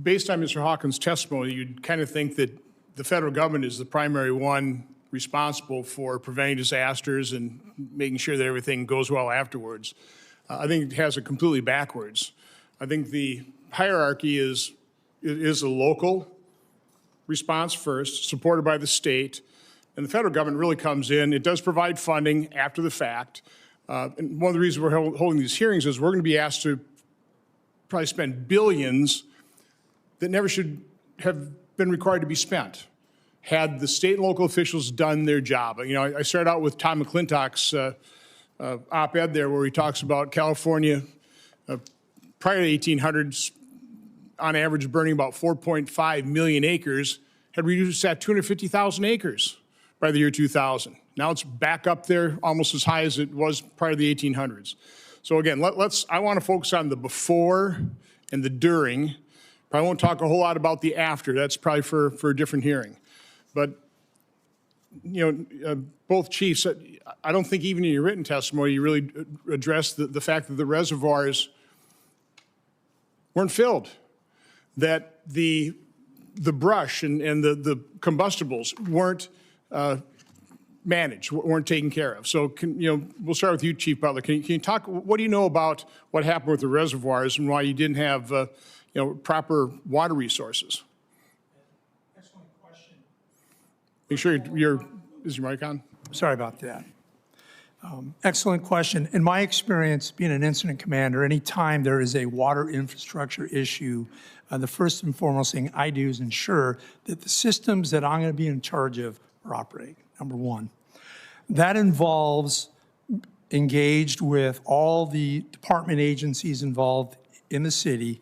Based on Mr. Hawkins' testimony, you'd kind of think that the federal government is the primary one responsible for preventing disasters and making sure that everything goes well afterwards. I think it has it completely backwards. I think the hierarchy is a local response first, supported by the state, and the federal government really comes in. It does provide funding after the fact. And one of the reasons we're holding these hearings is we're going to be asked to probably spend billions that never should have been required to be spent had the state and local officials done their job. You know, I started out with Tom McClintock's op-ed there where he talks about California prior to the 1800s, on average burning about 4.5 million acres, had reduced at 250,000 acres by the year 2000. Now it's back up there almost as high as it was prior to the 1800s. So again, I want to focus on the before and the during. Probably won't talk a whole lot about the after. That's probably for a different hearing. But, you know, both chiefs, I don't think even in your written testimony you really addressed the fact that the reservoirs weren't filled, that the brush and the combustibles weren't managed, weren't taken care of. So, we'll start with you, Chief Butler. Can you talk, what do you know about what happened with the reservoirs and why you didn't have, proper water resources? Excellent question. Make sure is your mic on? Sorry about that. Excellent question. In my experience, being an incident commander, anytime there is a water infrastructure issue, the first and foremost thing I do is ensure that the systems that I'm going to be in charge of are operating, number one. That involves engaged with all the department agencies involved in the city.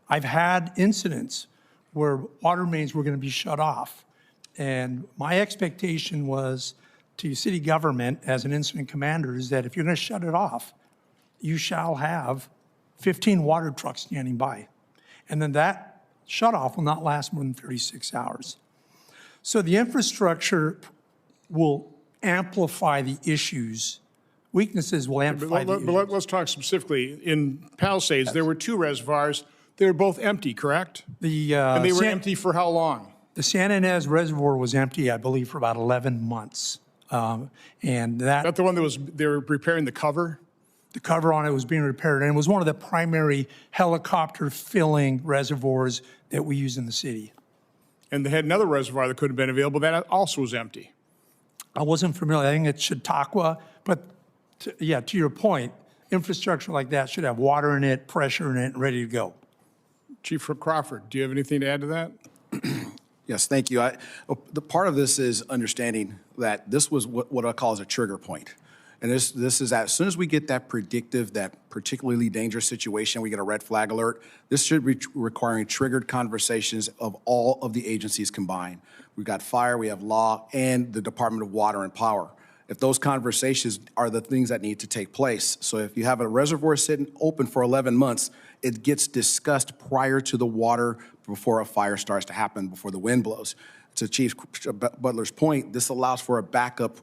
I've had incidents where water mains were going to be shut off. And my expectation was to city government as an incident commander is that if you're going to shut it off, you shall have 15 water trucks standing by. And then that shut off will not last more than 36 hours. So the infrastructure will amplify the issues. Weaknesses will amplify the issues. But let's talk specifically. In Palisades, there were two reservoirs. They were both empty, correct? And they were empty for how long? The San Ynez Reservoir was empty, I believe, for about 11 months. And That the one that they were repairing the cover? The cover on it was being repaired, and it was one of the primary helicopter filling reservoirs that we use in the city. And they had another reservoir that could have been available that also was empty. I wasn't familiar. I think it's Chautauqua, but to your point, infrastructure like that should have water in it, pressure in it, and ready to go. Chief Crawford, do you have anything to add to that? Yes, thank you. The part of this is understanding that this was what I call as a trigger point. And this is as soon as we get that predictive, that particularly dangerous situation, we get a red flag alert, this should be requiring triggered conversations of all of the agencies combined. We've got fire, we have law, and the Department of Water and Power. If those conversations are the things that need to take place. So if you have a reservoir sitting open for 11 months, it gets discussed prior to the water before a fire starts to happen, before the wind blows. To Chief Butler's point, this allows for a backup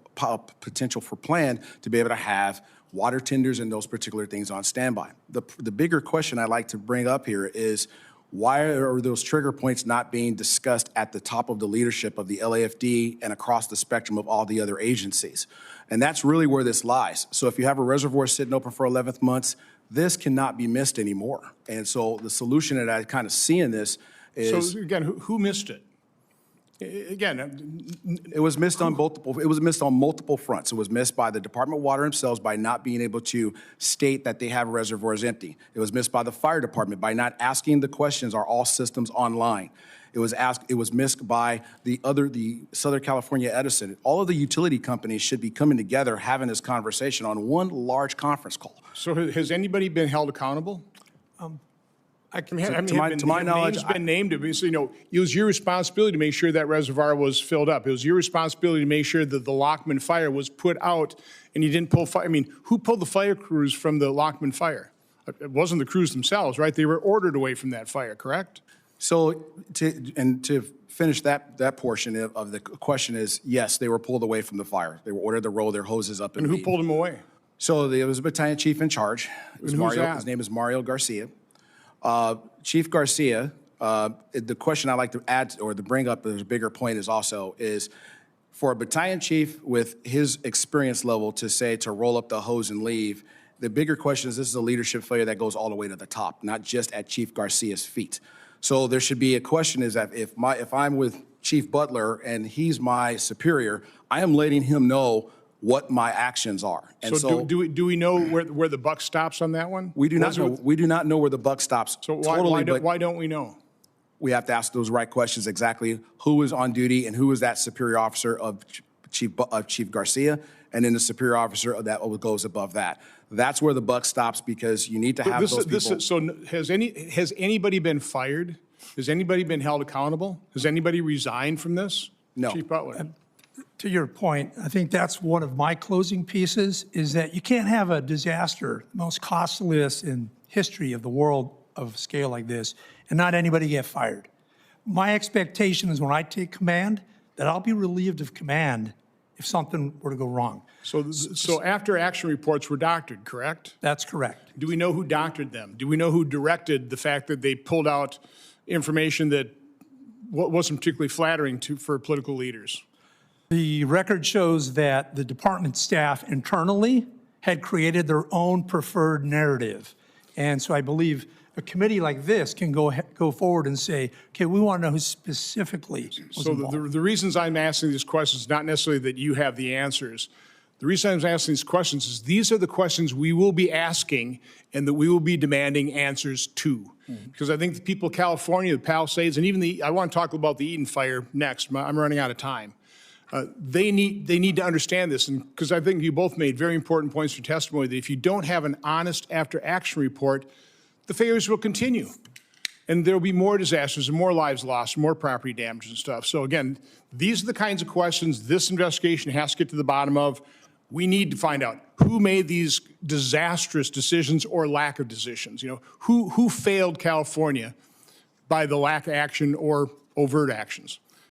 potential for plan to be able to have water tenders and those particular things on standby. The bigger question I'd like to bring up here is why are those trigger points not being discussed at the top of the leadership of the LAFD and across the spectrum of all the other agencies? And that's really where this lies. So if you have a reservoir sitting open for 11 months, this cannot be missed anymore. And so the solution that I kind of see in this is— So again, who missed it? Again, it was missed on multiple. It was missed on multiple fronts. It was missed by the Department of Water themselves by not being able to state that they have reservoirs empty. It was missed by the fire department by not asking the questions: are all systems online? It was missed by the Southern California Edison. All of the utility companies should be coming together, having this conversation on one large conference call. So has anybody been held accountable? To my knowledge, names been named. So, it was your responsibility to make sure that reservoir was filled up. It was your responsibility to make sure that the Lockman fire was put out, and you didn't pull fire. I mean, who pulled the fire crews from the Lockman fire? It wasn't the crews themselves, right? They were ordered away from that fire, correct? So, to finish that portion of the question is, yes, they were pulled away from the fire. They were ordered to roll their hoses up. And who pulled them away? So there was a battalion chief in charge. It was And who's Mario. that? His name is Mario Garcia. Chief Garcia, the question I'd like to add or to bring up as a bigger point is for a battalion chief with his experience level to say to roll up the hose and leave, the bigger question is this is a leadership failure that goes all the way to the top, not just at Chief Garcia's feet. So there should be a question is that if I'm with Chief Butler and he's my superior, I am letting him know what my actions are. And So do we know where the buck stops on that one? we do not know. We do not know where the buck stops So totally, but why don't we know? we have to ask those right questions exactly. Who is on duty and who is that superior officer of Chief Garcia, and then the superior officer of that goes above that. That's where the buck stops because you need to have those people. So has anybody been fired? Has anybody been held accountable? Has anybody resigned from this? No. Chief Butler? To your point, I think that's one of my closing pieces, is that you can't have a disaster, the most costliest in history of the world of scale like this, and not anybody get fired. My expectation is when I take command, that I'll be relieved of command if something were to go wrong. So after action reports were doctored, correct? That's correct. Do we know who doctored them? Do we know who directed the fact that they pulled out information that wasn't particularly flattering for political leaders? The record shows that the department staff internally had created their own preferred narrative. And so I believe a committee like this can go forward and say, okay, we want to know who specifically was So involved. the reasons I'm asking these questions, not necessarily that you have the answers. The reason I'm asking these questions is these are the questions we will be asking and that we will be demanding answers to. Because I think the people of California, the Palisades, and even I want to talk about the Eden fire next. I'm running out of time. They need to understand this, and because I think you both made very important points for testimony that if you don't have an honest after-action report, the failures will continue. And there will be more disasters and more lives lost, more property damage and stuff. So again, these are the kinds of questions this investigation has to get to the bottom of. We need to find out who made these disastrous decisions or lack of decisions. You know, who failed California by the lack of action or overt actions.